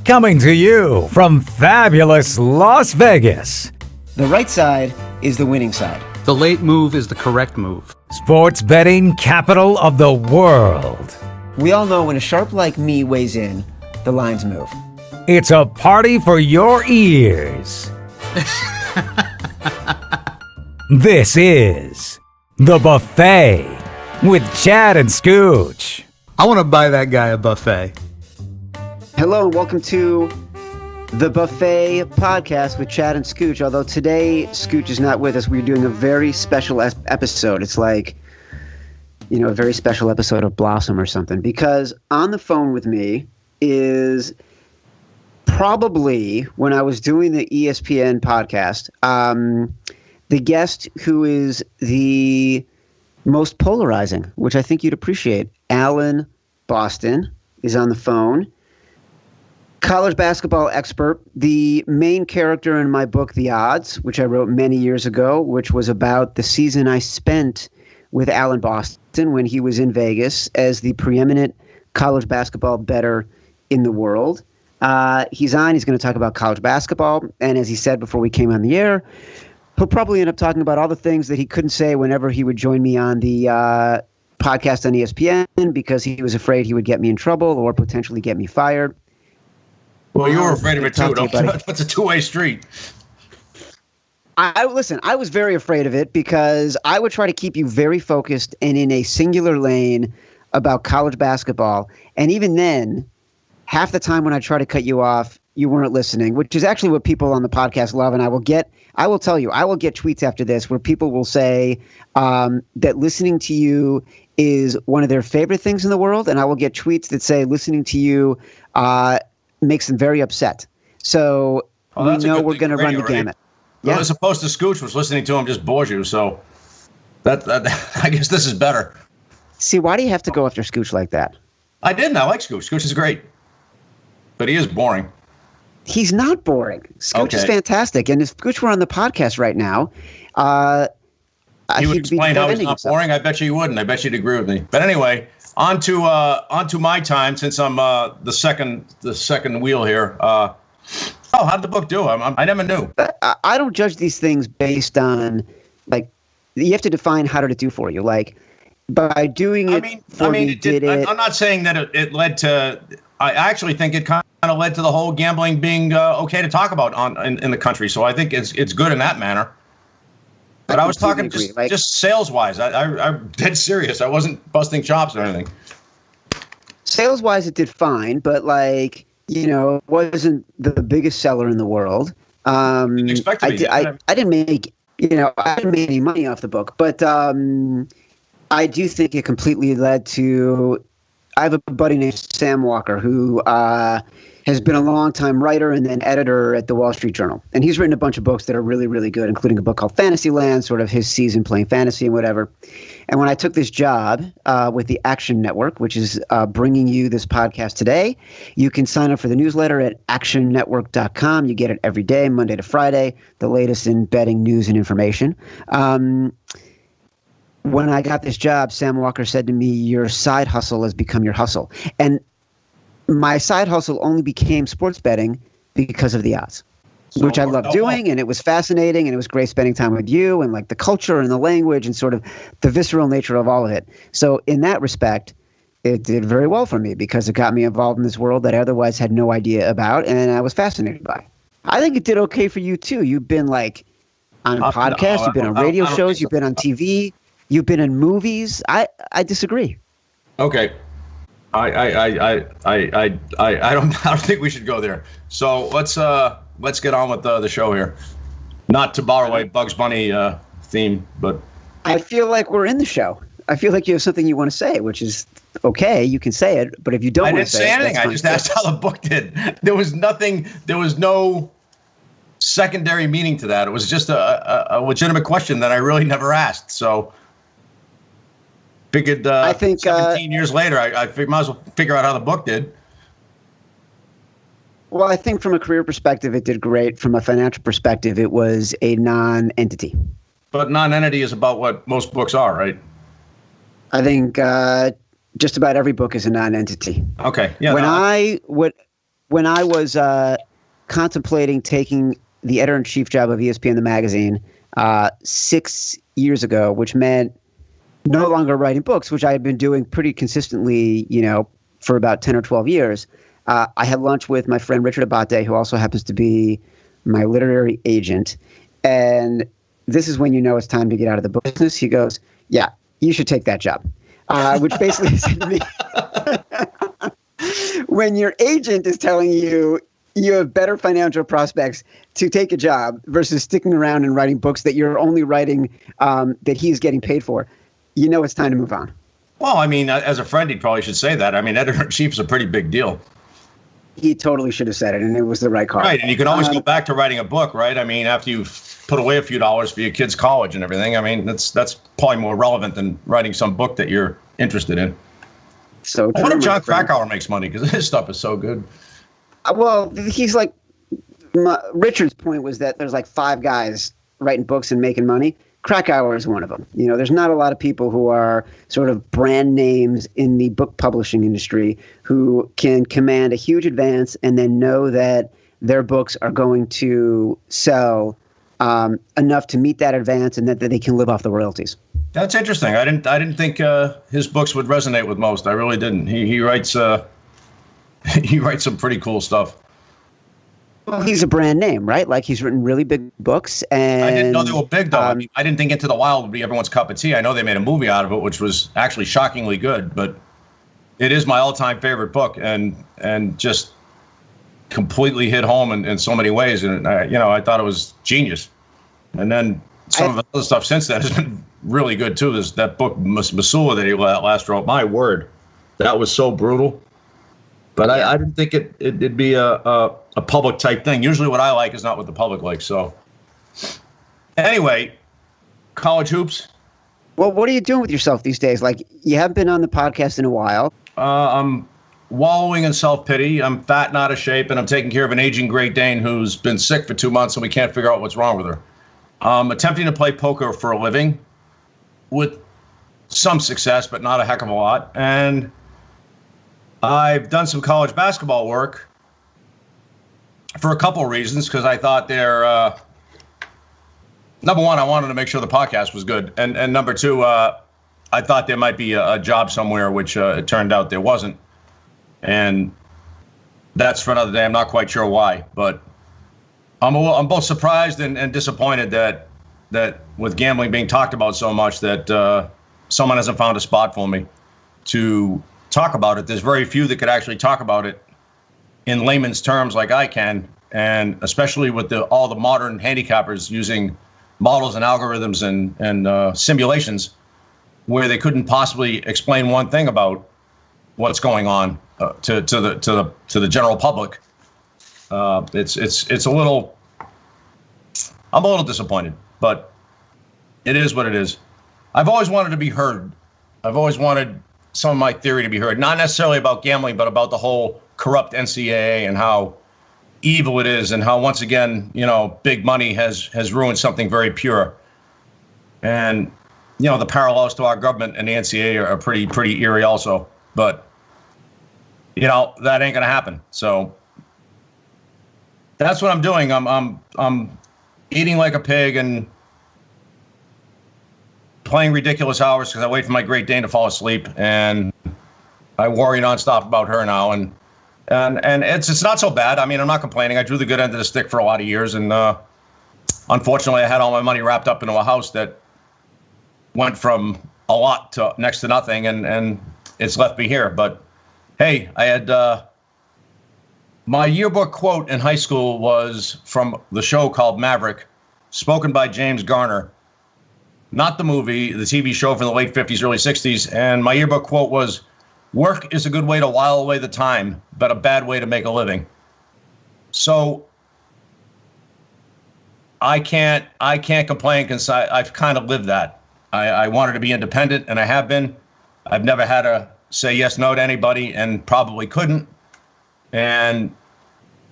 Coming to you from fabulous Las Vegas. The right side is the winning side. The late move is the correct move. Sports betting capital of the world. We all know when a sharp like me weighs in, the lines move. It's a party for your ears. This is The Buffet with Chad and Scooch. I want to buy that guy a buffet. Hello and welcome to The Buffet podcast with Chad and Scooch. Although today Scooch is not with us, we're doing a very special episode. It's like, a very special episode of Blossom or something. Because on the phone with me is probably, when I was doing the ESPN podcast, the guest who is the most polarizing, which I think you'd appreciate. Alan Boston is on the phone. College basketball expert, the main character in my book, The Odds, which I wrote many years ago, which was about the season I spent with Alan Boston when he was in Vegas as the preeminent college basketball bettor in the world. He's on. He's going to talk about college basketball. And as he said before we came on the air, he'll probably end up talking about all the things that he couldn't say whenever he would join me on the podcast on ESPN because he was afraid he would get me in trouble or potentially get me fired. Well, you were afraid of it too. It's a two-way street. I was very afraid of it because I would try to keep you very focused and in a singular lane about college basketball. And even then, half the time when I try to cut you off, you weren't listening, which is actually what people on the podcast love. And I will get tweets after this where people will say that listening to you is one of their favorite things in the world. And I will get tweets that say listening to you makes them very upset. So we know we're going to run the gamut. Well, yeah. As opposed to Scooch, which listening to him just bores you. So that I guess this is better. See, why do you have to go after Scooch like that? I didn't. I like Scooch. Scooch is great. But he is boring. He's not boring. Scooch is fantastic. And if Scooch were on the podcast right now, he would explain how he's not boring. I bet you he wouldn't. I bet you'd agree with me. But anyway, on to my time since I'm the second wheel here. How'd the book do? I never knew. I don't judge these things based on you have to define how did it do for you. Like by doing it I'm not saying that it led to. I actually think it kind of led to the whole gambling being okay to talk about in the country. So I think it's good in that manner. But I was talking just sales wise. I'm dead serious. I wasn't busting chops or anything. Sales wise, it did fine, but it wasn't the biggest seller in the world. Didn't expect to be. I didn't make any money off the book, but I do think it completely led to. I have a buddy named Sam Walker who has been a longtime writer and then editor at the Wall Street Journal. And he's written a bunch of books that are really, really good, including a book called Fantasyland, sort of his season playing fantasy and whatever. And when I took this job with the Action Network, which is bringing you this podcast today, you can sign up for the newsletter at actionnetwork.com. You get it every day, Monday to Friday, the latest in betting news and information. When I got this job, Sam Walker said to me, your side hustle has become your hustle. And my side hustle only became sports betting because of The Odds, which I love doing. And it was fascinating. And it was great spending time with you and the culture and the language and sort of the visceral nature of all of it. So in that respect, it did very well for me because it got me involved in this world that I otherwise had no idea about. And I was fascinated by. I think it did okay for you, too. You've been on podcasts. You've been on radio shows. You've been on TV. You've been in movies. I disagree. Okay, I don't think we should go there. So let's get on with the show here. Not to borrow a Bugs Bunny theme, but I feel like we're in the show. I feel like you have something you want to say, which is okay. You can say it, but if you don't, I didn't say anything. I just asked how the book did. There was nothing. There was no secondary meaning to that. It was just a legitimate question that I really never asked. So. Figured I think 17 years later, I might as well figure out how the book did. Well, I think from a career perspective, it did great. From a financial perspective, it was a non-entity. But non-entity is about what most books are, right? I think just about every book is a non-entity. Okay. Yeah. when I was contemplating taking the editor-in-chief job of ESPN, the magazine, 6 years ago, which meant no longer writing books, which I had been doing pretty consistently, for about 10 or 12 years. I had lunch with my friend Richard Abate, who also happens to be my literary agent. And this is when it's time to get out of the book business. He goes, yeah, you should take that job, which basically said to me, when your agent is telling you you have better financial prospects to take a job versus sticking around and writing books that you're only writing that he's getting paid for, it's time to move on. Well, I mean, as a friend, he probably should say that. I mean, editor-in-chief is a pretty big deal. He totally should have said it, and it was the right call. Right, and you can always go back to writing a book, right? I mean, after you've put away a few dollars for your kids' college and everything, I mean, that's probably more relevant than writing some book that you're interested in. So I wonder if John Krakauer makes money, because his stuff is so good. Well, he's like, Richard's point was that there's like 5 guys writing books and making money. Krakauer is one of them. There's not a lot of people who are sort of brand names in the book publishing industry who can command a huge advance and then know that their books are going to sell enough to meet that advance and that they can live off the royalties. That's interesting. I didn't think his books would resonate with most. I really didn't. He writes he writes some pretty cool stuff. Well, he's a brand name, right? Like, he's written really big books. And I didn't know they were big, though. I didn't think Into the Wild would be everyone's cup of tea. I know they made a movie out of it, which was actually shockingly good. But it is my all-time favorite book, and just completely hit home in so many ways. And I thought it was genius. And then some of the other stuff since then has been really good too. There's that book Missoula that he last wrote. My word, that was so brutal. But I didn't think it'd be a public type thing. Usually what I like is not what the public likes. So anyway, college hoops. Well, what are you doing with yourself these days? Like, you haven't been on the podcast in a while. I'm wallowing in self-pity. I'm fat and out of shape, and I'm taking care of an aging Great Dane who's been sick for 2 months, and we can't figure out what's wrong with her. I'm attempting to play poker for a living with some success, but not a heck of a lot. And I've done some college basketball work for a couple of reasons, because I thought they're number one, I wanted to make sure the podcast was good, and number two, I thought there might be a job somewhere, which it turned out there wasn't, and that's for another day. I'm not quite sure why, but I'm both surprised and disappointed that with gambling being talked about so much, that someone hasn't found a spot for me to talk about it. There's very few that could actually talk about it in layman's terms like I can, and especially with all the modern handicappers using models and algorithms and simulations where they couldn't possibly explain one thing about what's going on to the general public. It's a little. I'm a little disappointed, but it is what it is. I've always wanted to be heard. I've always wanted some of my theory to be heard, not necessarily about gambling, but about the whole corrupt NCAA and how evil it is, and how once again, big money has ruined something very pure. And the parallels to our government and the NCAA are pretty eerie also. But that ain't gonna happen. So that's what I'm doing. I'm eating like a pig and playing ridiculous hours because I wait for my Great Dane to fall asleep, and I worry nonstop about her now. And it's not so bad. I mean, I'm not complaining. I drew the good end of the stick for a lot of years, and unfortunately, I had all my money wrapped up into a house that went from a lot to next to nothing, and it's left me here. But hey, I had my yearbook quote in high school was from the show called Maverick, spoken by James Garner. Not the movie, the TV show from the late 50s, early 60s. And my yearbook quote was, "Work is a good way to while away the time, but a bad way to make a living." So I can't complain, because I've kind of lived that. I wanted to be independent, and I have been. I've never had to say yes, no to anybody, and probably couldn't. And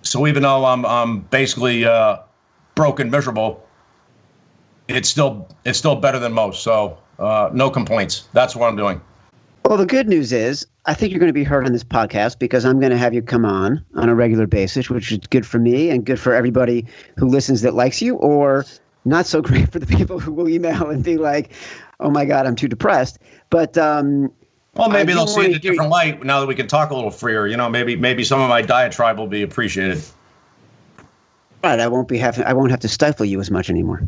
so even though I'm basically broke and miserable, it's still better than most. So no complaints. That's what I'm doing. Well, the good news is I think you're going to be heard on this podcast because I'm going to have you come on a regular basis, which is good for me and good for everybody who listens that likes you, or not so great for the people who will email and be like, oh, my God, I'm too depressed. But well, maybe they'll see it in a different light now that we can talk a little freer. Maybe some of my diatribe will be appreciated. Right, I won't have to stifle you as much anymore.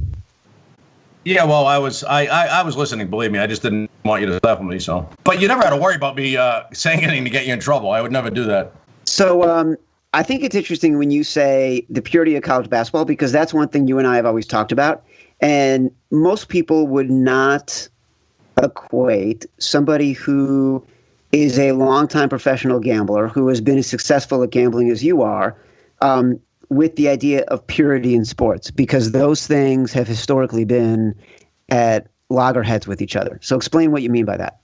Yeah, well, I was listening. Believe me, I just didn't want you to stifle me. So, but you never had to worry about me saying anything to get you in trouble. I would never do that. So, I think it's interesting when you say the purity of college basketball, because that's one thing you and I have always talked about, and most people would not equate somebody who is a longtime professional gambler who has been as successful at gambling as you are. With the idea of purity in sports, because those things have historically been at loggerheads with each other. So explain what you mean by that.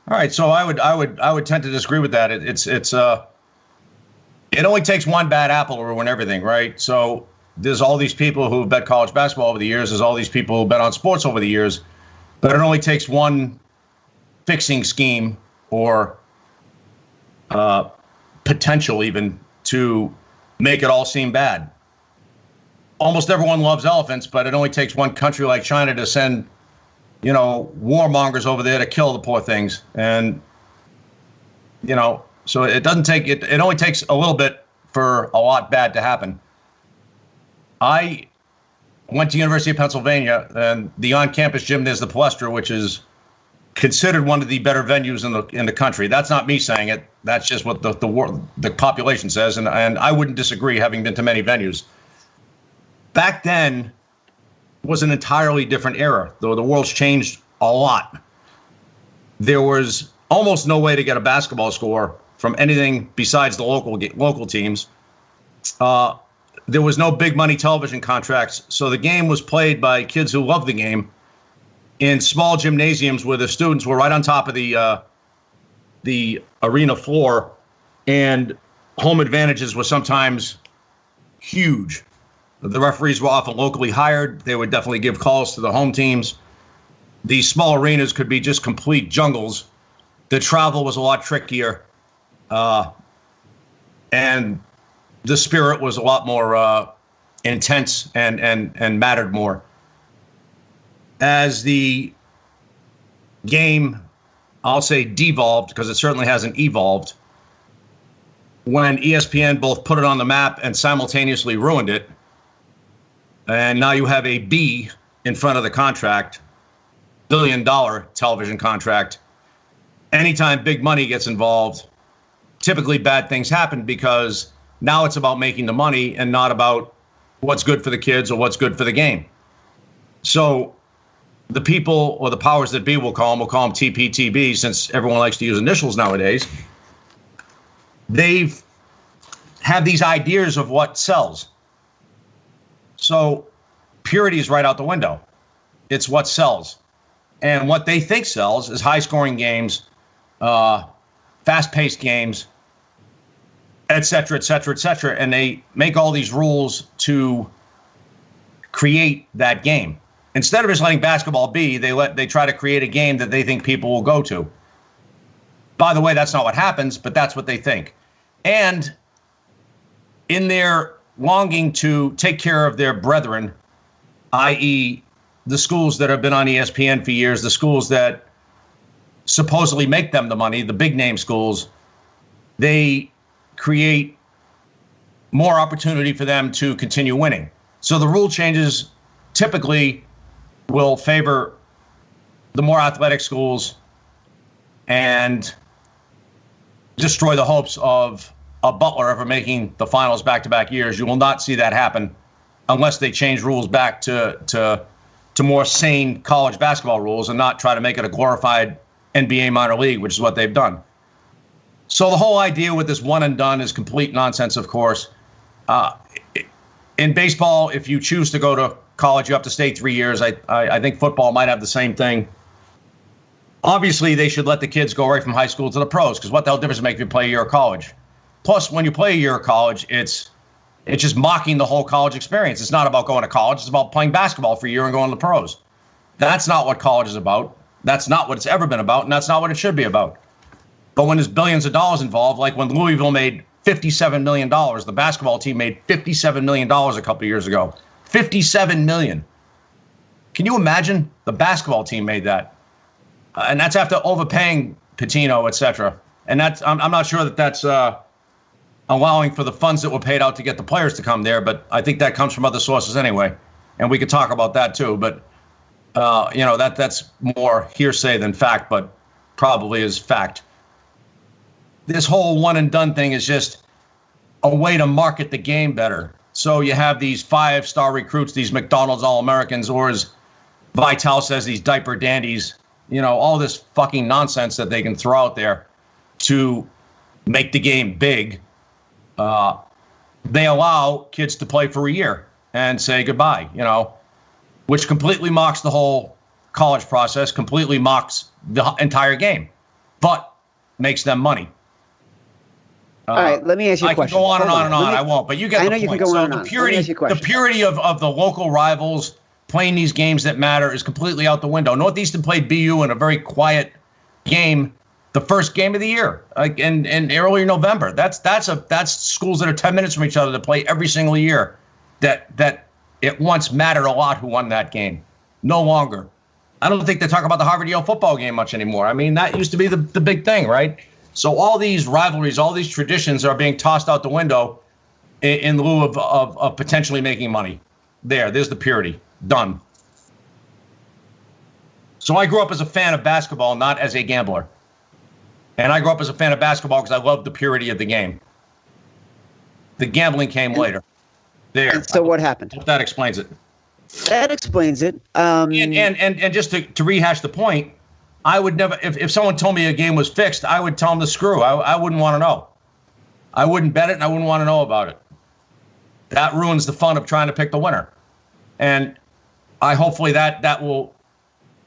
All right, so I would tend to disagree with that. It only takes one bad apple to ruin everything, right? So there's all these people who bet college basketball over the years. There's all these people who bet on sports over the years, but it only takes one fixing scheme or potential even to make it all seem bad. Almost everyone loves elephants, but it only takes one country like China to send, warmongers over there to kill the poor things. And, so it doesn't take it. It only takes a little bit for a lot bad to happen. I went to University of Pennsylvania, and the on-campus gym there's the Palestra, which is considered one of the better venues in the country. That's not me saying it. That's just what the population says, and I wouldn't disagree, having been to many venues. Back then was an entirely different era, though the world's changed a lot. There was almost no way to get a basketball score from anything besides the local teams. There was no big money television contracts, so the game was played by kids who loved the game in small gymnasiums where the students were right on top of the arena floor, and home advantages were sometimes huge. The referees were often locally hired. They would definitely give calls to the home teams. These small arenas could be just complete jungles. The travel was a lot trickier, and the spirit was a lot more intense and mattered more. As the game, I'll say, devolved, because it certainly hasn't evolved, when ESPN both put it on the map and simultaneously ruined it, and now you have a B in front of the contract, $1 billion television contract. Anytime big money gets involved, typically bad things happen, because now it's about making the money and not about what's good for the kids or what's good for the game. So the people, or the powers that be, we'll call them TPTB, since everyone likes to use initials nowadays. They've had these ideas of what sells. So purity is right out the window. It's what sells. And what they think sells is high-scoring games, fast-paced games, et cetera, et cetera, et cetera. And they make all these rules to create that game. Instead of just letting basketball be, they try to create a game that they think people will go to. By the way, that's not what happens, but that's what they think. And in their longing to take care of their brethren, i.e., the schools that have been on ESPN for years, the schools that supposedly make them the money, the big name schools, they create more opportunity for them to continue winning. So the rule changes typically will favor the more athletic schools and destroy the hopes of a Butler ever making the finals back-to-back years. You will not see that happen unless they change rules back to more sane college basketball rules and not try to make it a glorified NBA minor league, which is what they've done. So the whole idea with this one and done is complete nonsense, of course. In baseball, if you choose to go to college, you have to stay 3 years. I think football might have the same thing. Obviously, they should let the kids go right from high school to the pros, because what the hell difference does it make if you play a year of college? Plus, when you play a year of college, it's just mocking the whole college experience. It's not about going to college. It's about playing basketball for a year and going to the pros. That's not what college is about. That's not what it's ever been about, and that's not what it should be about. But when there's billions of dollars involved, like when Louisville made $57 million, the basketball team made $57 million a couple of years ago. $57 million. Can you imagine? The basketball team made that. And that's after overpaying Pitino, et cetera. And that's, I'm not sure that that's allowing for the funds that were paid out to get the players to come there, but I think that comes from other sources anyway. And we could talk about that too, but that's more hearsay than fact, but probably is fact. This whole one and done thing is just a way to market the game better. So you have these 5-star recruits, these McDonald's All-Americans, or as Vitale says, these diaper dandies, all this fucking nonsense that they can throw out there to make the game big. They allow kids to play for a year and say goodbye, which completely mocks the whole college process, completely mocks the entire game, but makes them money. All right, let me ask you a question. I can go on and on and on. I won't, but you get the point. I know you can go on and on. The purity of the local rivals playing these games that matter is completely out the window. Northeastern played BU in a very quiet game, the first game of the year, in early November. That's schools that are 10 minutes from each other that play every single year. That it once mattered a lot who won that game. No longer. I don't think they talk about the Harvard-Yale football game much anymore. I mean, that used to be the big thing, right? So all these rivalries, all these traditions are being tossed out the window in lieu of potentially making money. There's the purity. Done. So I grew up as a fan of basketball, not as a gambler. And I grew up as a fan of basketball because I loved the purity of the game. The gambling came later. There. And so what happened? Hope that explains it. That explains it. And just to rehash the point, I would never, if someone told me a game was fixed, I would tell them to screw. I wouldn't want to know. I wouldn't bet it, and I wouldn't want to know about it. That ruins the fun of trying to pick the winner. And hopefully that will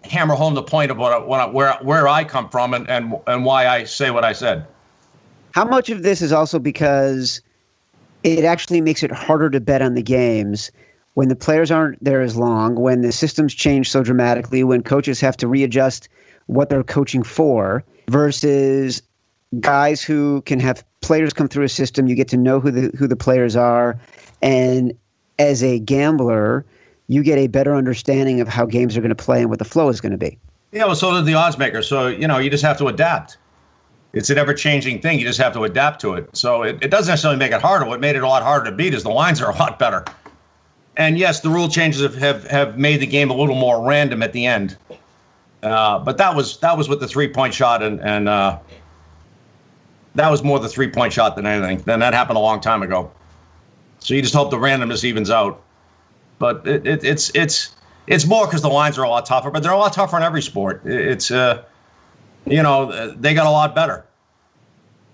hammer home the point of where I come from and why I say what I said. How much of this is also because it actually makes it harder to bet on the games when the players aren't there as long, when the systems change so dramatically, when coaches have to readjust what they're coaching for, versus guys who can have players come through a system. You get to know who the players are, and as a gambler, you get a better understanding of how games are going to play and what the flow is going to be. Yeah, well, so did the odds maker. So you just have to adapt. It's an ever-changing thing. You just have to adapt to it. So it doesn't necessarily make it harder. What made it a lot harder to beat is the lines are a lot better. And yes, the rule changes have made the game a little more random at the end. But that was with the 3-point shot, and that was more the 3-point shot than anything. Then that happened a long time ago. So you just hope the randomness evens out. But it's more because the lines are a lot tougher. But they're a lot tougher in every sport. It's they got a lot better.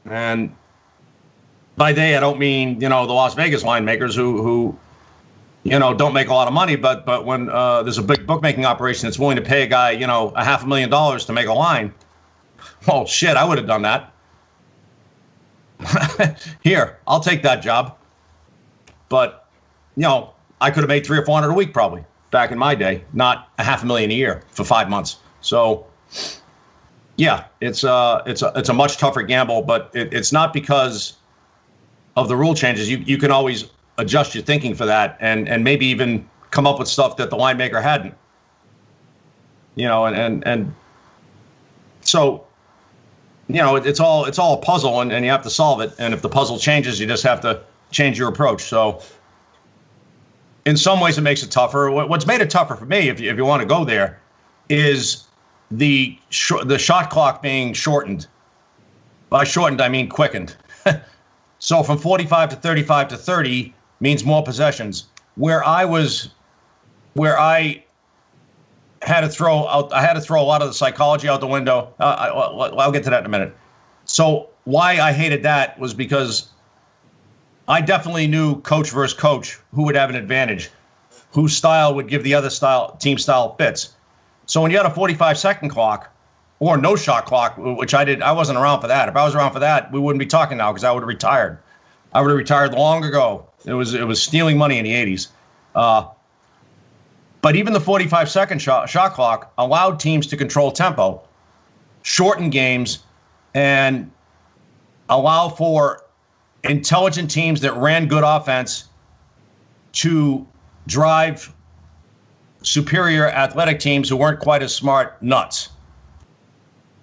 And by they, I don't mean the Las Vegas line makers who don't make a lot of money, but when there's a big bookmaking operation that's willing to pay a guy, $500,000 to make a line, well, shit, I would have done that. Here, I'll take that job. But, I could have made $300 or $400 a week probably back in my day, not $500,000 a year for 5 months. So, yeah, it's a much tougher gamble, but it's not because of the rule changes. You can always adjust your thinking for that, and maybe even come up with stuff that the line maker hadn't. And so, it's all a puzzle, and you have to solve it. And if the puzzle changes, you just have to change your approach. So, in some ways, it makes it tougher. What's made it tougher for me, if you want to go there, is the shot clock being shortened. By shortened, I mean quickened. So from 45 to 35 to 30 means more possessions. Where I had to throw a lot of the psychology out the window. I'll get to that in a minute. So why I hated that was because I definitely knew coach versus coach who would have an advantage, whose style would give the other team style fits. So when you had a 45-second clock or no shot clock, which I wasn't around for that. If I was around for that, we wouldn't be talking now because I would have retired. I would have retired long ago. It was stealing money in the 80s. But even the 45-second shot clock allowed teams to control tempo, shorten games, and allow for intelligent teams that ran good offense to drive superior athletic teams who weren't quite as smart nuts.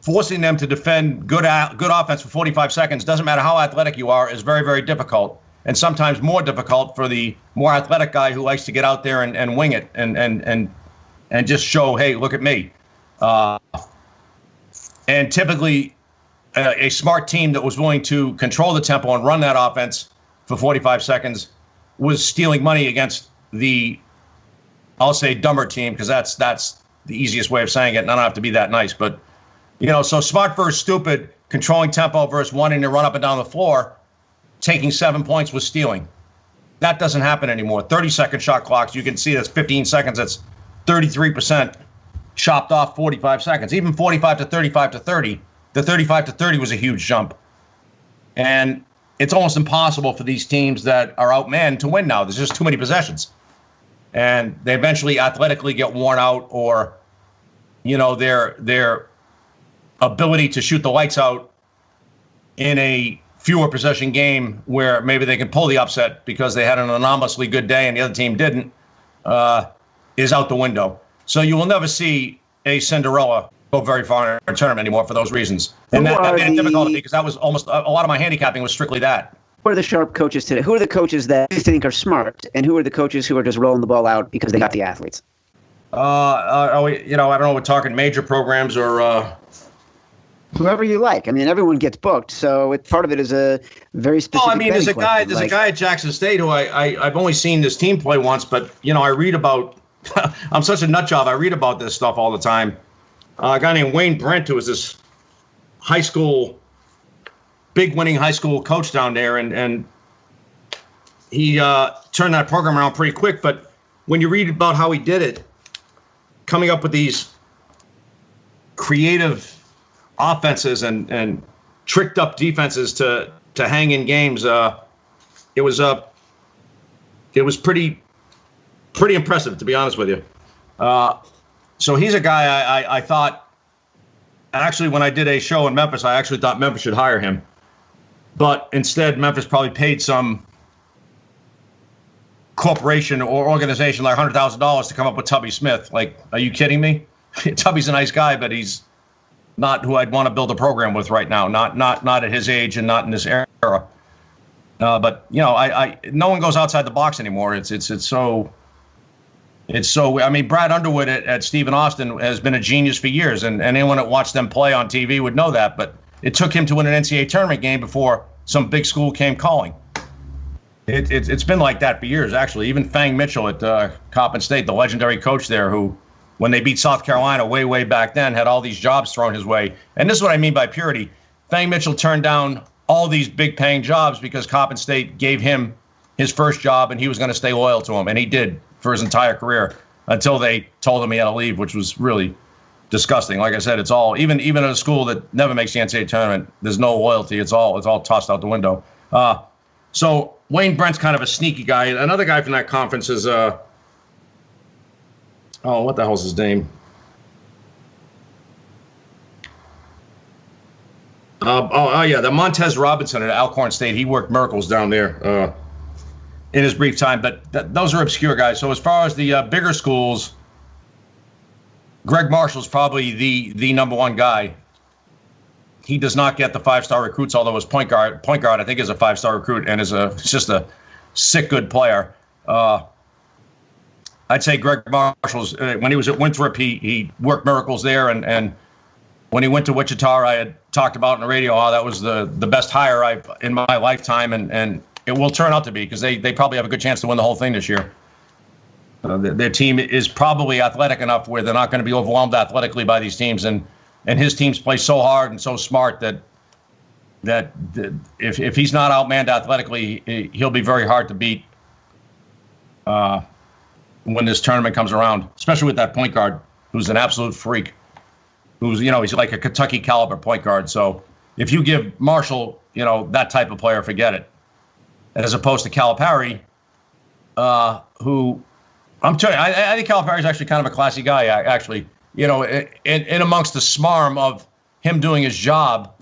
Forcing them to defend good offense for 45 seconds, doesn't matter how athletic you are, is very, very difficult. And sometimes more difficult for the more athletic guy who likes to get out there and wing it and just show, hey, look at me. And typically, a smart team that was willing to control the tempo and run that offense for 45 seconds was stealing money against the, I'll say, dumber team, because that's the easiest way of saying it, and I don't have to be that nice. But, so smart versus stupid, controlling tempo versus wanting to run up and down the floor, taking 7 points was stealing. That doesn't happen anymore. 30-second shot clocks, you can see that's 15 seconds. That's 33% chopped off 45 seconds. Even 45 to 35 to 30. The 35 to 30 was a huge jump. And it's almost impossible for these teams that are outmanned to win now. There's just too many possessions. And they eventually athletically get worn out, or, their ability to shoot the lights out in a fewer possession game where maybe they can pull the upset because they had an anomalously good day and the other team didn't, is out the window. So you will never see a Cinderella go very far in a tournament anymore for those reasons. And that made it difficult because that was almost a lot of my handicapping was strictly that. Who are the sharp coaches today? Who are the coaches that you think are smart, and who are the coaches who are just rolling the ball out because they got the athletes? I don't know. We're talking major programs or whoever you like. I mean, everyone gets booked, so part of it is a very specific. There's a guy at Jackson State who I've only seen this team play once, but I read about. I'm such a nut job. I read about this stuff all the time. A guy named Wayne Brent, who was this big winning high school coach down there, and he turned that program around pretty quick. But when you read about how he did it, coming up with these creative offenses and tricked up defenses to hang in games, it was pretty impressive, to be honest with you. So he's a guy I thought, actually, when I did a show in Memphis, I actually thought Memphis should hire him. But instead, Memphis probably paid some corporation or organization like $100,000 to come up with Tubby Smith. Like, are you kidding me? Tubby's a nice guy, but he's not who I'd want to build a program with right now. Not at his age and not in this era. But no one goes outside the box anymore. It's so. I mean, Brad Underwood at Stephen Austin has been a genius for years, and anyone that watched them play on TV would know that. But it took him to win an NCAA tournament game before some big school came calling. It's been like that for years, actually. Even Fang Mitchell at Coppin State, the legendary coach there, who, when they beat South Carolina way back then, had all these jobs thrown his way. And this is what I mean by purity. Fang Mitchell turned down all these big-paying jobs because Coppin State gave him his first job, and he was going to stay loyal to him, and he did for his entire career until they told him he had to leave, which was really disgusting. Like I said, it's all even at a school that never makes the NCAA tournament, there's no loyalty. It's all tossed out the window. So Wayne Brent's kind of a sneaky guy. Another guy from that conference is what the hell's his name? The Montez Robinson at Alcorn State. He worked miracles down there in his brief time, but those are obscure guys. So as far as the bigger schools, Greg Marshall's probably the number one guy. He does not get the 5-star recruits, although his point guard I think is a 5-star recruit and is just a sick good player. I'd say Greg Marshall's when he was at Winthrop, he worked miracles there, and when he went to Wichita, I had talked about on the radio how that was the best hire in my lifetime, and it will turn out to be, because they probably have a good chance to win the whole thing this year. Their team is probably athletic enough where they're not going to be overwhelmed athletically by these teams, and his teams play so hard and so smart that if he's not outmanned athletically, he'll be very hard to beat when this tournament comes around, especially with that point guard who's an absolute freak, who's he's like a Kentucky caliber point guard. So if you give Marshall that type of player, forget it. As opposed to Calipari, who I'm telling you, I think Calipari's actually kind of a classy guy, actually. You know, in amongst the smarm of him doing his job,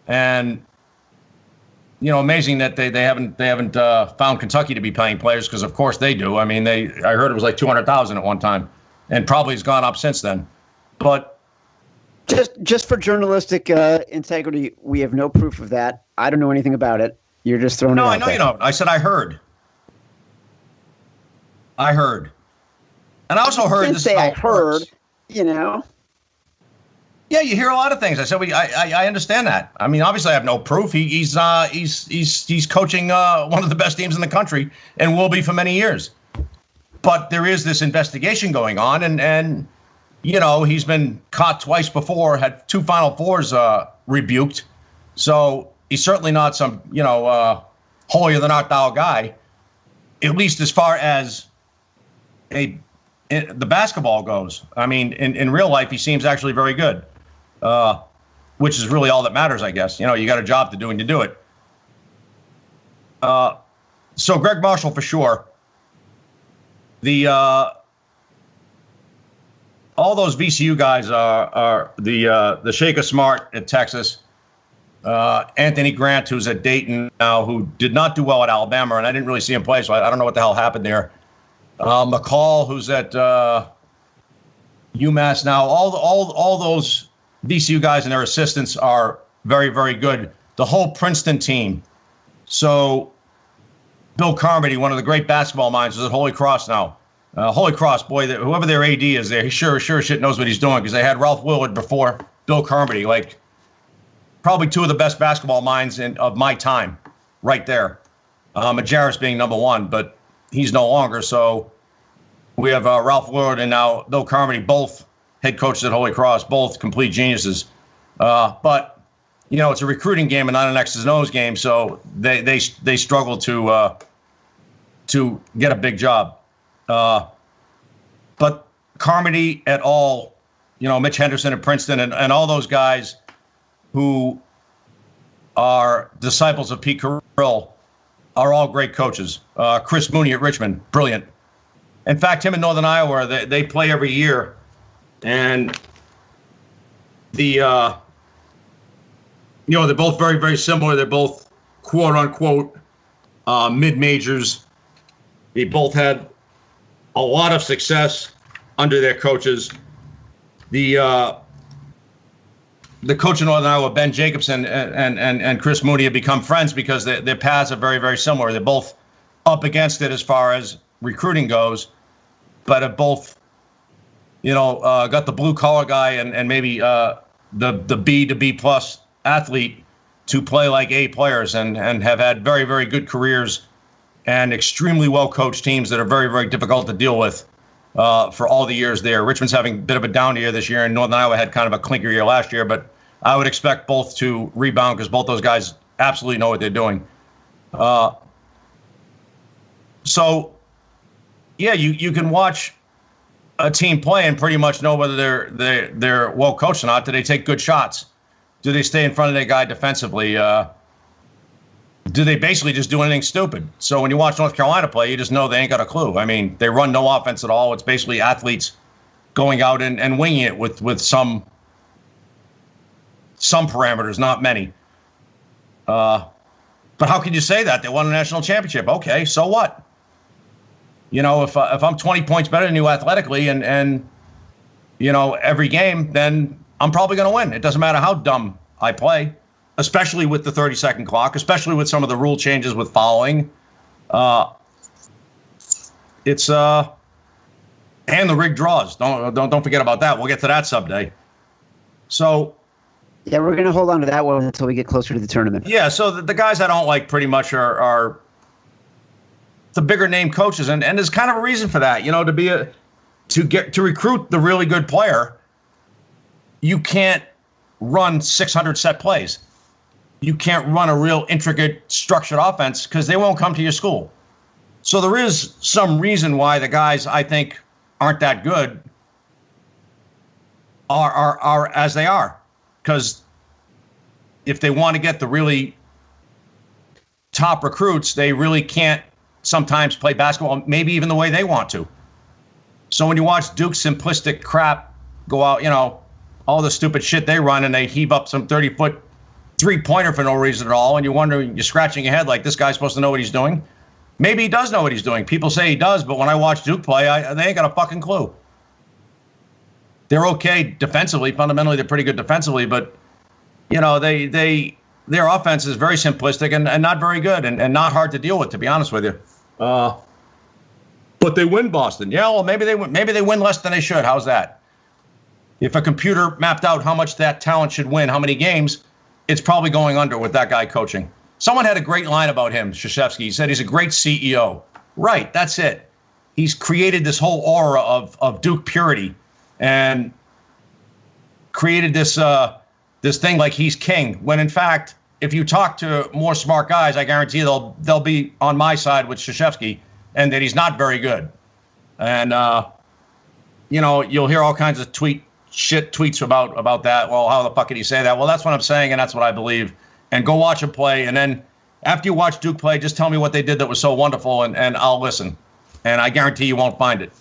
and you know, amazing that they haven't found Kentucky to be paying players, because of course they do. I mean, I heard it was like 200,000 at one time, and probably has gone up since then. But just for journalistic integrity, we have no proof of that. I don't know anything about it. You're just throwing it out there. No, I know you don't. I said I heard. And I also heard this. I heard, you know. Yeah, you hear a lot of things. I said, I understand that. I mean, obviously, I have no proof. He's coaching one of the best teams in the country, and will be for many years. But there is this investigation going on, and you know, he's been caught twice before, had 2 Final Fours rebuked. So he's certainly not some, you know, holier than thou guy, at least as far as the basketball goes. I mean, in real life, he seems actually very good, which is really all that matters, I guess. You know, you got a job to do and you do it. So Greg Marshall for sure. All those VCU guys are the Shaker Smart at Texas, Anthony Grant, who's at Dayton now, who did not do well at Alabama, and I didn't really see him play, so I don't know what the hell happened there. McCall, who's at UMass now. All those VCU guys and their assistants are very, very good. The whole Princeton team. So Bill Carmody, one of the great basketball minds, is at Holy Cross now. Holy Cross, boy, whoever their AD is there, he sure shit knows what he's doing, because they had Ralph Willard before Bill Carmody, like probably 2 of the best basketball minds of my time, right there. Majerus being number 1, but he's no longer. So we have Ralph Willard and now Bill Carmody, both head coaches at Holy Cross, both complete geniuses. But you know, it's a recruiting game and not an X's and O's game, so they struggle to get a big job. But Carmody et al., you know, Mitch Henderson at Princeton, and all those guys who are disciples of Pete Carrill are all great coaches. Chris Mooney at Richmond, brilliant. In fact, him in Northern Iowa, they play every year, and they're both very, very similar. They're both quote unquote mid-majors. They both had a lot of success under their coaches. The coach in Northern Iowa, Ben Jacobson, and Chris Mooney have become friends because their paths are very, very similar. They're both up against it as far as recruiting goes, but have both, got the blue collar guy and maybe the B to B plus athlete to play like A players and have had very, very good careers and extremely well coached teams that are very, very difficult to deal with for all the years there. Richmond's having a bit of a down year this year, and Northern Iowa had kind of a clinker year last year, but I would expect both to rebound because both those guys absolutely know what they're doing. So, yeah, you can watch a team play and pretty much know whether they're well coached or not. Do they take good shots? Do they stay in front of their guy defensively? Do they basically just do anything stupid? So when you watch North Carolina play, you just know they ain't got a clue. I mean, they run no offense at all. It's basically athletes going out and winging it with some parameters, not many. But how can you say that? They won a national championship. Okay, so what? If I'm 20 points better than you athletically and every game, then I'm probably going to win. It doesn't matter how dumb I play, especially with the 30-second clock, especially with some of the rule changes with fouling. It's and the rigged draws. Don't forget about that. We'll get to that someday. So yeah, we're going to hold on to that one until we get closer to the tournament. Yeah, so the guys I don't like pretty much are the bigger name coaches, and there's kind of a reason for that. To recruit the really good player, you can't run 600 set plays. You can't run a real intricate, structured offense because they won't come to your school. So there is some reason why the guys I think aren't that good are as they are. Because if they want to get the really top recruits, they really can't sometimes play basketball, maybe even the way they want to. So when you watch Duke's simplistic crap go out, all the stupid shit they run, and they heave up some 30-foot three-pointer for no reason at all, and you're scratching your head like, this guy's supposed to know what he's doing. Maybe he does know what he's doing. People say he does, but when I watch Duke play, they ain't got a fucking clue. They're okay defensively. Fundamentally, they're pretty good defensively, but their offense is very simplistic and not very good and not hard to deal with, to be honest with you. But they win, Boston. Yeah, well, maybe they win less than they should. How's that? If a computer mapped out how much that talent should win, how many games, it's probably going under with that guy coaching. Someone had a great line about him, Krzyzewski. He said he's a great CEO. Right, that's it. He's created this whole aura of Duke purity and created this thing like he's king. When in fact, if you talk to more smart guys, I guarantee they'll be on my side with Krzyzewski, and that he's not very good. And you'll hear all kinds of tweets about that. Well, how the fuck did he say that? Well, that's what I'm saying, and that's what I believe. And go watch him play, and then after you watch Duke play, just tell me what they did that was so wonderful, and I'll listen. And I guarantee you won't find it.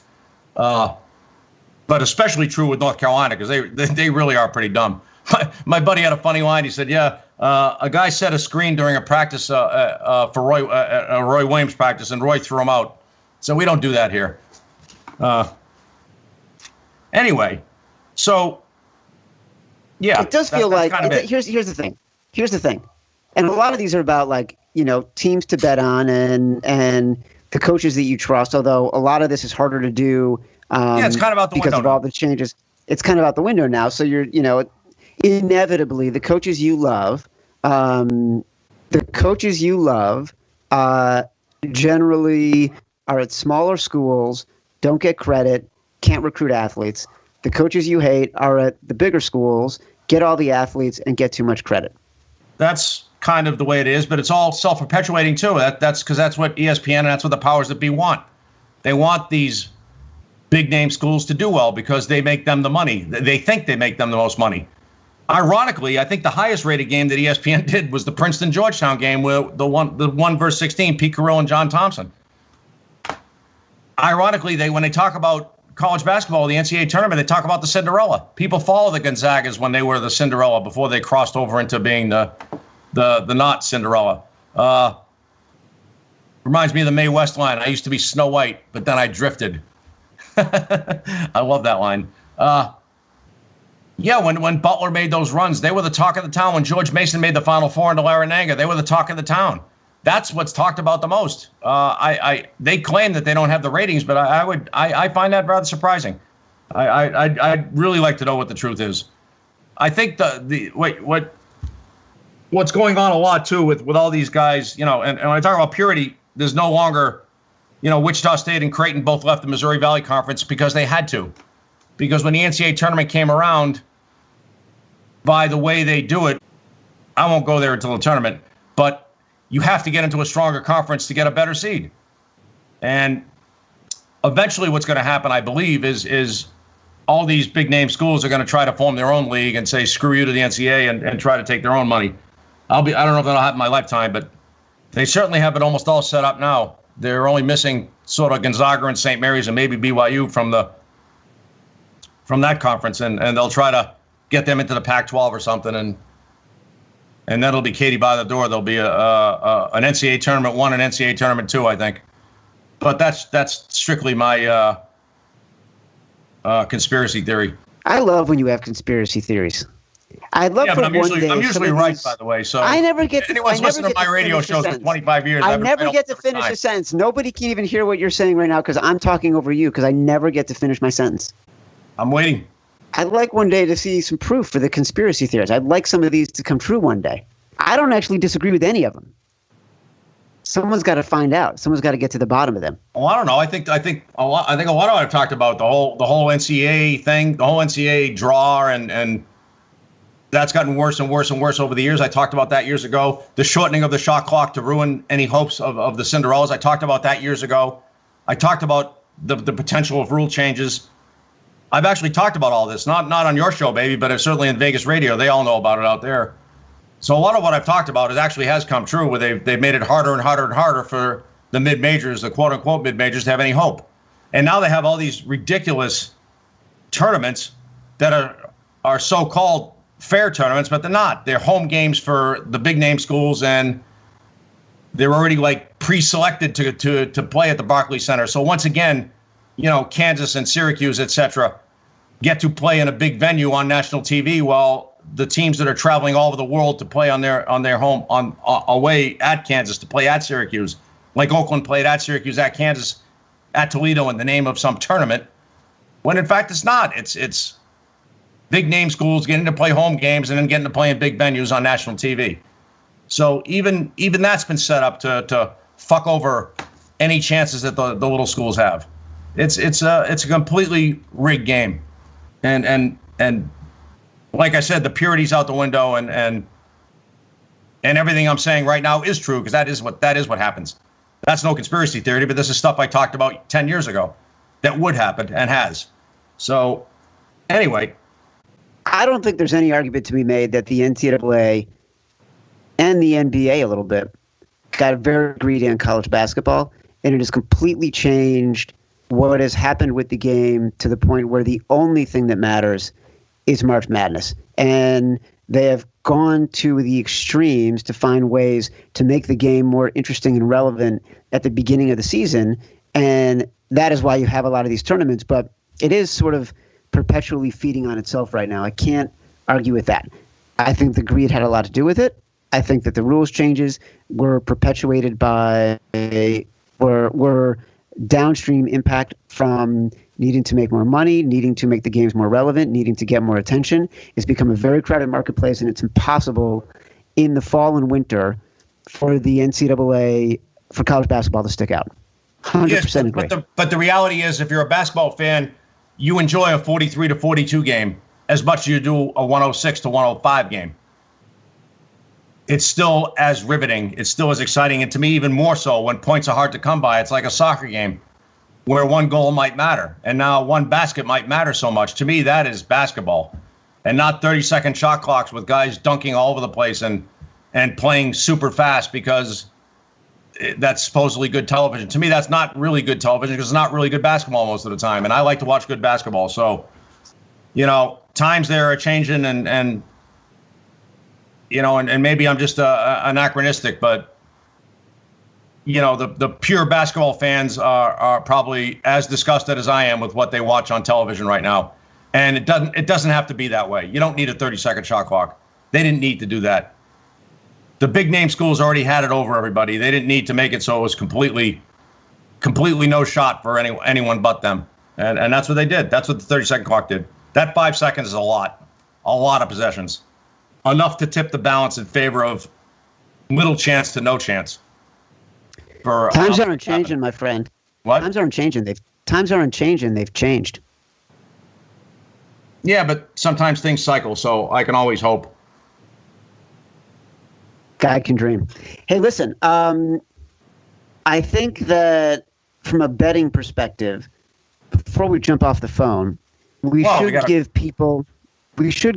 But especially true with North Carolina, because they really are pretty dumb. My buddy had a funny line. He said, a guy set a screen during a practice for Roy Williams practice, and Roy threw him out. So we don't do that here. Anyway, so, yeah. It does feel like, here's the thing. Here's the thing. And a lot of these are about, like, teams to bet on and the coaches that you trust, although a lot of this is harder to do. It's kind of out the because window of all the changes. It's kind of out the window now. So you're, inevitably the coaches you love, generally are at smaller schools, don't get credit, can't recruit athletes. The coaches you hate are at the bigger schools, get all the athletes, and get too much credit. That's kind of the way it is, but it's all self-perpetuating too. That's because that's what ESPN and that's what the powers that be want. They want these big-name schools to do well because they make them the money. They think they make them the most money. Ironically, I think the highest-rated game that ESPN did was the Princeton-Georgetown game, where the 1 versus 16, Pete Carrill and John Thompson. Ironically, when they talk about college basketball, the NCAA tournament, they talk about the Cinderella. People follow the Gonzagas when they were the Cinderella before they crossed over into being the not Cinderella. Reminds me of the Mae West line. I used to be Snow White, but then I drifted. I love that line. When Butler made those runs, they were the talk of the town. When George Mason made the Final Four into Larinaga, they were the talk of the town. That's what's talked about the most. They claim that they don't have the ratings, but I find that rather surprising. I'd really like to know what the truth is. I think what's going on a lot too with all these guys, and when I talk about purity, there's no longer, Wichita State and Creighton both left the Missouri Valley Conference because they had to. Because when the NCAA tournament came around, by the way they do it, I won't go there until the tournament, but you have to get into a stronger conference to get a better seed. And eventually what's going to happen, I believe, is all these big-name schools are going to try to form their own league and say, screw you to the NCAA and try to take their own money. I don't know if that'll happen in my lifetime, but they certainly have it almost all set up now. They're only missing sort of Gonzaga and St. Mary's and maybe BYU from that conference, and they'll try to get them into the Pac-12 or something, and that'll be Katie by the door. There'll be an NCAA tournament 1 and NCAA tournament 2, I think. But that's strictly my conspiracy theory. I love when you have conspiracy theories. I'd love for I'm one day. I'm usually right, by the way. So I never get. Anyone's listened to my radio shows for 25 years. I never get to finish a sentence. Nobody can even hear what you're saying right now because I'm talking over you because I never get to finish my sentence. I'm waiting. I'd like one day to see some proof for the conspiracy theories. I'd like some of these to come true one day. I don't actually disagree with any of them. Someone's got to find out. Someone's got to get to the bottom of them. Well, I don't know. I think a lot of what I've talked about, the whole NCAA thing, the whole NCAA draw, and that's gotten worse and worse and worse over the years. I talked about that years ago. The shortening of the shot clock to ruin any hopes of the Cinderellas. I talked about that years ago. I talked about the potential of rule changes. I've actually talked about all this, not on your show, baby, but certainly in Vegas radio. They all know about it out there. So a lot of what I've talked about has come true, where they've made it harder and harder and harder for the mid-majors, the quote-unquote mid-majors, to have any hope. And now they have all these ridiculous tournaments that are so-called fair tournaments, but they're not. They're home games for the big name schools, and they're already like pre-selected to play at the Barclays Center. So once again, Kansas and Syracuse, etc., get to play in a big venue on national TV, while the teams that are traveling all over the world to play on their home away at Kansas, to play at Syracuse, like Oakland played at Syracuse, at Kansas, at Toledo in the name of some tournament, when in fact it's not. It's big name schools getting to play home games and then getting to play in big venues on national TV. So even that's been set up to fuck over any chances that the little schools have. It's a completely rigged game, and like I said, the purity's out the window, and everything I'm saying right now is true, because that is what happens. That's no conspiracy theory, but this is stuff I talked about 10 years ago that would happen and has. So anyway, I don't think there's any argument to be made that the NCAA and the NBA a little bit got very greedy on college basketball, and it has completely changed what has happened with the game to the point where the only thing that matters is March Madness. And they have gone to the extremes to find ways to make the game more interesting and relevant at the beginning of the season. And that is why you have a lot of these tournaments. But it is sort of perpetually feeding on itself right now. I can't argue with that. I think the greed had a lot to do with it. I think that the rules changes were perpetuated by were downstream impact from needing to make more money, needing to make the games more relevant, needing to get more attention. It's become a very crowded marketplace, and it's impossible in the fall and winter for the NCAA, for college basketball to stick out. 100% agree. But the reality is, if you're a basketball fan, you enjoy a 43-42 game as much as you do a 106-105 game. It's still as riveting. It's still as exciting. And to me, even more so when points are hard to come by. It's like a soccer game where one goal might matter. And now one basket might matter so much. To me, that is basketball. And not 30-second shot clocks with guys dunking all over the place and playing super fast because that's supposedly good television. To me, that's not really good television because it's not really good basketball most of the time. And I like to watch good basketball. So, times there are changing and maybe I'm just anachronistic, but the pure basketball fans are probably as disgusted as I am with what they watch on television right now. And it doesn't have to be that way. You don't need a 30-second shot clock. They didn't need to do that. The big name schools already had it over everybody. They didn't need to make it so it was completely no shot for anyone but them. And that's what they did. That's what the 30-second clock did. That 5 seconds is a lot of possessions. Enough to tip the balance in favor of little chance to no chance. Times aren't changing, my friend. What? Times aren't changing. They've changed. Yeah, but sometimes things cycle, so I can always hope. God can dream. Hey, listen, I think that from a betting perspective, before we jump off the phone, we should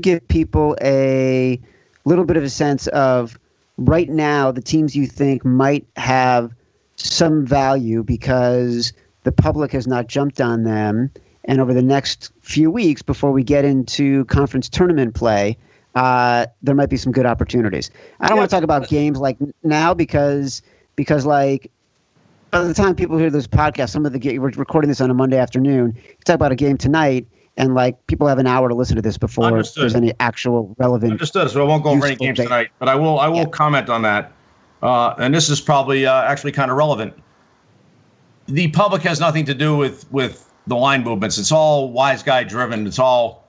give people a little bit of a sense of right now the teams you think might have some value because the public has not jumped on them. And over the next few weeks before we get into conference tournament play, there might be some good opportunities. I don't want to talk about games like now because like by the time people hear this podcast, we're recording this on a Monday afternoon. You talk about a game tonight, and like people have an hour to listen to this before there's any actual relevant. Understood. So I won't go over any games tonight, but I will comment on that. And this is probably actually kind of relevant. The public has nothing to do with the line movements. It's all wise guy driven. It's all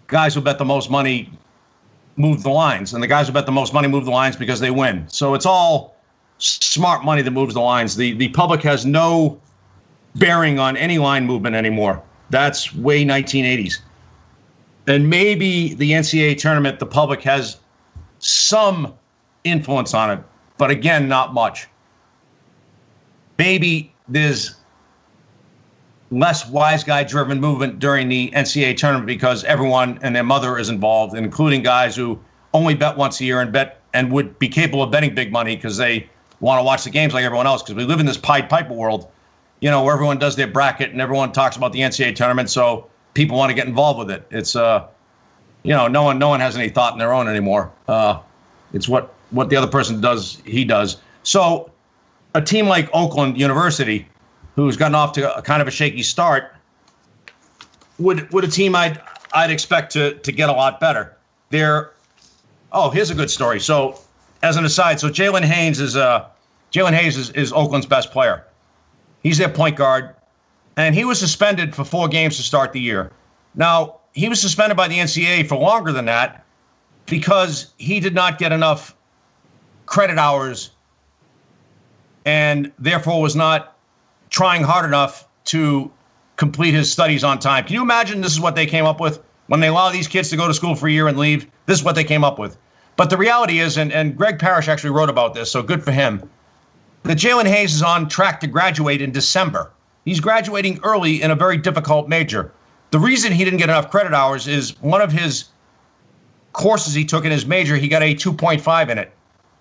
guys who bet the most money move the lines, and the guys who bet the most money move the lines because they win. So it's all smart money that moves the lines. The public has no bearing on any line movement anymore. That's way 1980s. And maybe the NCAA tournament, the public has some influence on it, but again, not much. Maybe there's less wise guy driven movement during the NCAA tournament because everyone and their mother is involved, including guys who only bet once a year and would be capable of betting big money because they want to watch the games like everyone else, because we live in this Pied Piper world. where everyone does their bracket and everyone talks about the NCAA tournament, so people want to get involved with it. It's no one has any thought in their own anymore. It's what the other person does, he does. So a team like Oakland University, who's gotten off to a kind of a shaky start, would a team I'd expect to get a lot better. Here's a good story. So as an aside, so Jalen Hayes is Oakland's best player. He's their point guard, and he was suspended for 4 games to start the year. Now, he was suspended by the NCAA for longer than that because he did not get enough credit hours and therefore was not trying hard enough to complete his studies on time. Can you imagine this is what they came up with? When they allow these kids to go to school for a year and leave, this is what they came up with. But the reality is, and Greg Parrish actually wrote about this, so good for him, that Jalen Hayes is on track to graduate in December. He's graduating early in a very difficult major. The reason he didn't get enough credit hours is one of his courses he took in his major, he got a 2.5 in it.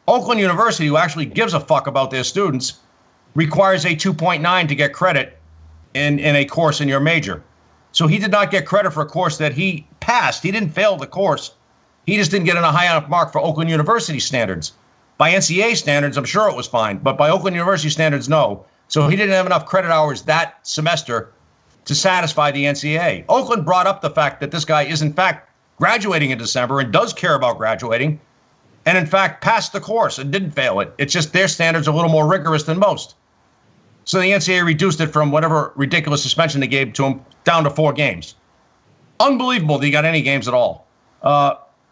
Oakland University, who actually gives a fuck about their students, requires a 2.9 to get credit in a course in your major. So he did not get credit for a course that he passed. He didn't fail the course. He just didn't get a high enough mark for Oakland University standards. By NCAA standards, I'm sure it was fine, but by Oakland University standards, no. So he didn't have enough credit hours that semester to satisfy the NCAA. Oakland brought up the fact that this guy is, in fact, graduating in December and does care about graduating, and, in fact, passed the course and didn't fail it. It's just their standards are a little more rigorous than most. So the NCAA reduced it from whatever ridiculous suspension they gave to him down to 4 games. Unbelievable that he got any games at all.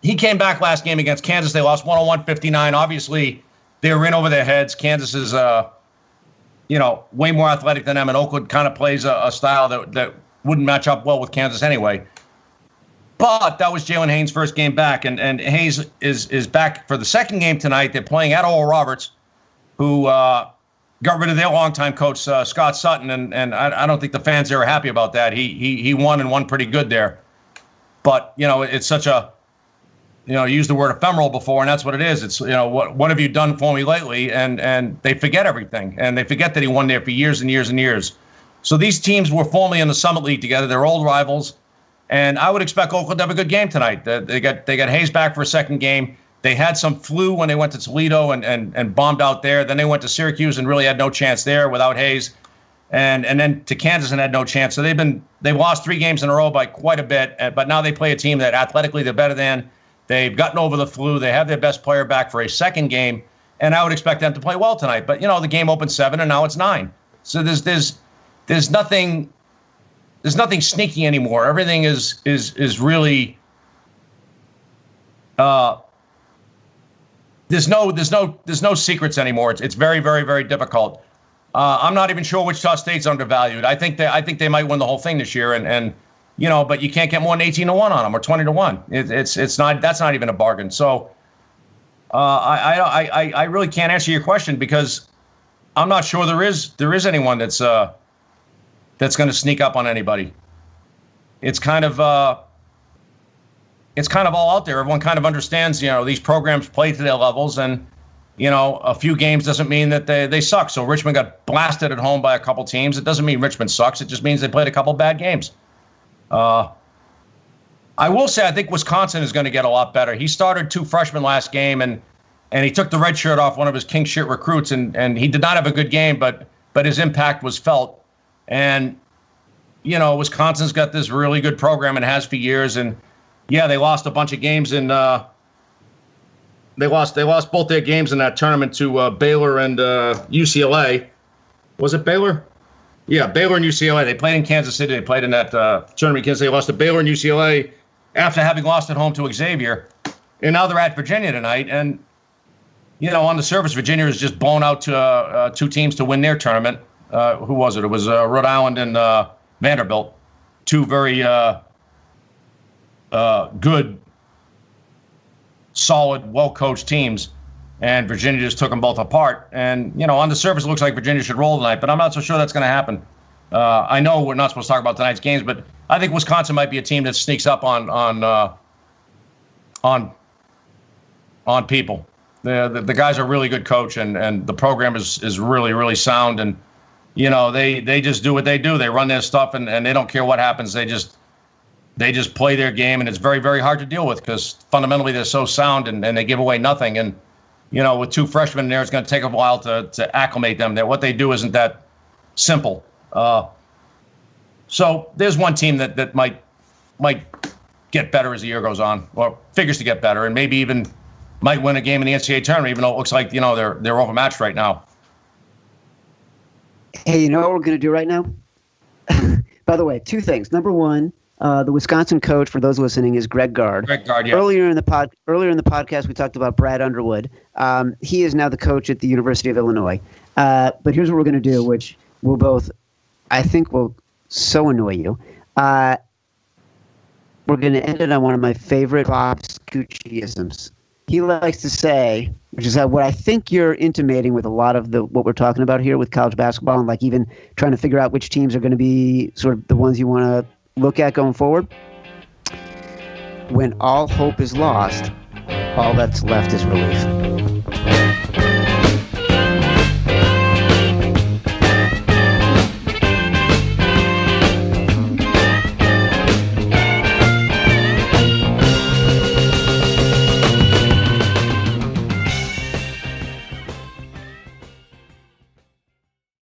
He came back last game against Kansas. They lost 101-59. Obviously, they were in over their heads. Kansas is, way more athletic than them, and Oakland kind of plays a style that wouldn't match up well with Kansas anyway. But that was Jalen Hayes' first game back, and Hayes is back for the second game tonight. They're playing at Oral Roberts, who got rid of their longtime coach, Scott Sutton, and I don't think the fans there are happy about that. He won and won pretty good there. But, it's such a, you used the word ephemeral before, and that's what it is. It's, what have you done for me lately? And they forget everything, and they forget that he won there for years and years and years. So these teams were formerly in the Summit League together. They're old rivals, and I would expect Oakland to have a good game tonight. They got Hayes back for a second game. They had some flu when they went to Toledo and bombed out there. Then they went to Syracuse and really had no chance there without Hayes, and then to Kansas and had no chance. So they've lost 3 games in a row by quite a bit. But now they play a team that athletically they're better than. They've gotten over the flu. They have their best player back for a second game, and I would expect them to play well tonight. But the game opened 7 and now it's 9. So there's nothing sneaky anymore. Everything is really there's no secrets anymore. It's very, very, very difficult. I'm not even sure Wichita State's undervalued. I think they might win the whole thing this year, and but you can't get more than 18-1 on them or 20-1. That's not even a bargain. So I really can't answer your question because I'm not sure there is anyone that's going to sneak up on anybody. It's kind of all out there. Everyone kind of understands, these programs play to their levels, and a few games doesn't mean that they suck. So Richmond got blasted at home by a couple teams. It doesn't mean Richmond sucks. It just means they played a couple bad games. I will say I think Wisconsin is going to get a lot better. He started 2 freshmen last game, and he took the red shirt off one of his king shit recruits, and he did not have a good game, but his impact was felt. And Wisconsin's got this really good program and has for years. And yeah, they lost a bunch of games in. They lost both their games in that tournament to Baylor and UCLA. Was it Baylor? Yeah, Baylor and UCLA. They played in Kansas City. They played in that tournament because they lost to Baylor and UCLA after having lost at home to Xavier. And now they're at Virginia tonight. And, on the surface, Virginia is just blown out to 2 teams to win their tournament. Who was it? It was Rhode Island and Vanderbilt. 2 very good, solid, well-coached teams. And Virginia just took them both apart. And, on the surface, it looks like Virginia should roll tonight, but I'm not so sure that's going to happen. I know we're not supposed to talk about tonight's games, but I think Wisconsin might be a team that sneaks up on people. The guys are a really good coach, and the program is really, really sound. And, they just do what they do. They run their stuff, and they don't care what happens. They just play their game, and it's very, very hard to deal with because fundamentally they're so sound and they give away nothing. And, with two freshmen in there, it's going to take a while to acclimate them. That what they do isn't that simple. So there's one team that might get better as the year goes on, or figures to get better, and maybe even might win a game in the NCAA tournament, even though it looks like they're overmatched right now. Hey, you know what we're going to do right now? By the way, two things. Number one, the Wisconsin coach, for those listening, is Greg Gard. Greg Gard, yeah. Earlier in the podcast, we talked about Brad Underwood. He is now the coach at the University of Illinois. But here's what we're going to do, which will both, I think, will so annoy you. We're going to end it on one of my favorite Bob Scooch-isms. He likes to say, which is what I think you're intimating with a lot of what we're talking about here with college basketball, and like even trying to figure out which teams are going to be sort of the ones you want to look at going forward. When all hope is lost, all that's left is relief.